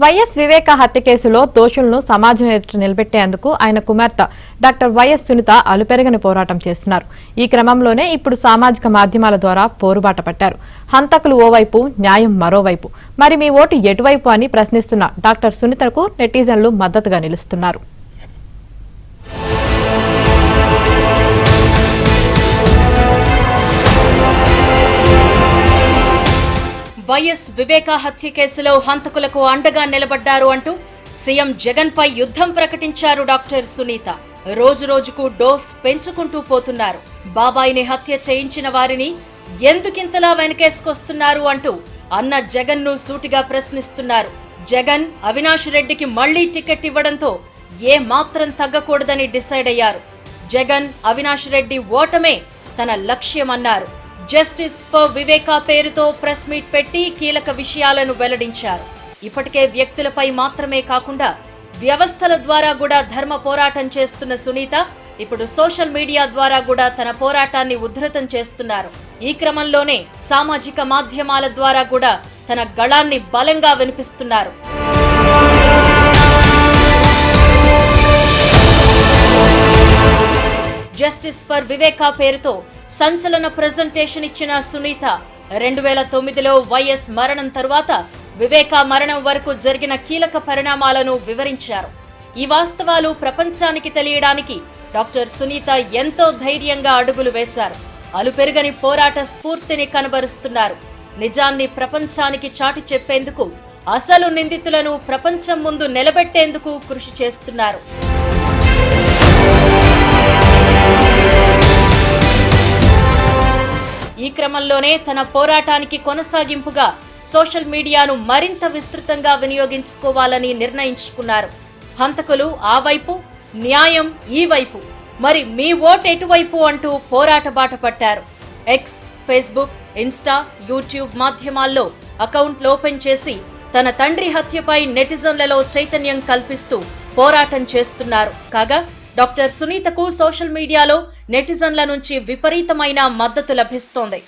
YS వివేక హత్య కేసులో దోషులను సమాజం ఎదుట నిలబెట్టేందుకు ఆయన కుమార్తె డాక్టర్ వైఎస్ సునీత అలుపెరగని పోరాటం చేస్తున్నారు. ఈ క్రమంలోనే ఇప్పుడు సామాజిక మాధ్యమాల ద్వారా పోరుబాట పట్టారు. హంతకులు ఓవైపు, న్యాయం మరోవైపు. మరి మీ ఓటు ఎటువైపు అని ప్రశ్నిస్తున్న డాక్టర్ సునీతకు నెటిజన్లు మద్దతుగా నిలుస్తున్నారు. వైఎస్ వివేక హత్య కేసులో హంతకులకు అండగా నిలబడ్డారు అంటూ సీఎం జగన్ పై యుద్ధం ప్రకటించారు డాక్టర్ సునీత. రోజు రోజుకు డోస్ పెంచుకుంటూ పోతున్నారు. బాబాయిని హత్య చేయించిన వారిని ఎందుకింతలా వెనకేసుకొస్తున్నారు అంటూ అన్న జగన్ ను సూటిగా ప్రశ్నిస్తున్నారు. జగన్ అవినాష్ రెడ్డికి మళ్లీ టికెట్ ఇవ్వడంతో ఏ మాత్రం తగ్గకూడదని డిసైడ్ అయ్యారు. జగన్ అవినాష్ రెడ్డి ఓటమే తన లక్ష్యమన్నారు. జస్టిస్ ఫర్ వివేక పేరుతో ప్రెస్ మీట్ పెట్టి కీలక విషయాలను వెల్లడించారు. ఇప్పటికే వ్యక్తులపై మాత్రమే కాకుండా వ్యవస్థల ద్వారా కూడా ధర్మ పోరాటం చేస్తున్న సునీత ఇప్పుడు సోషల్ మీడియా ద్వారా కూడా తన పోరాటాన్ని ఉధృతం చేస్తున్నారు. ఈ క్రమంలోనే సామాజిక మాధ్యమాల ద్వారా కూడా తన గళాన్ని బలంగా వినిపిస్తున్నారు. జస్టిస్ ఫర్ వివేక పేరుతో సంచలన ప్రెజెంటేషన్ ఇచ్చిన సునీత 2009లో వైఎస్ మరణం తరువాత వివేక మరణం వరకు జరిగిన కీలక పరిణామాలను వివరించారు. ఈ వాస్తవాలు ప్రపంచానికి తెలియడానికి డాక్టర్ సునీత ఎంతో ధైర్యంగా అడుగులు వేశారు. అలుపెరగని పోరాట స్ఫూర్తిని కనబరుస్తున్నారు. నిజాన్ని ప్రపంచానికి చాటి చెప్పేందుకు, అసలు నిందితులను ప్రపంచం ముందు నిలబెట్టేందుకు కృషి చేస్తున్నారు. ఈ క్రమంలోనే తన పోరాటానికి కొనసాగింపుగా సోషల్ మీడియాను మరింత విస్తృతంగా వినియోగించుకోవాలని నిర్ణయించుకున్నారు. హంతకులు ఆ వైపు, న్యాయం ఈ వైపు. మరి మీ ఓట్ ఎటువైపు అంటూ పోరాట బాట పట్టారు. ఎక్స్, ఫేస్బుక్, ఇన్స్టా, యూట్యూబ్ మాధ్యమాల్లో అకౌంట్లు ఓపెన్ చేసి తన తండ్రి హత్యపై నెటిజన్లలో చైతన్యం కల్పిస్తూ పోరాటం చేస్తున్నారు. కాగా డాక్టర్ సునీతకు సోషల్ మీడియాలో నెటిజన్ల నుంచి విపరీతమైన మద్దతు లభిస్తోంది.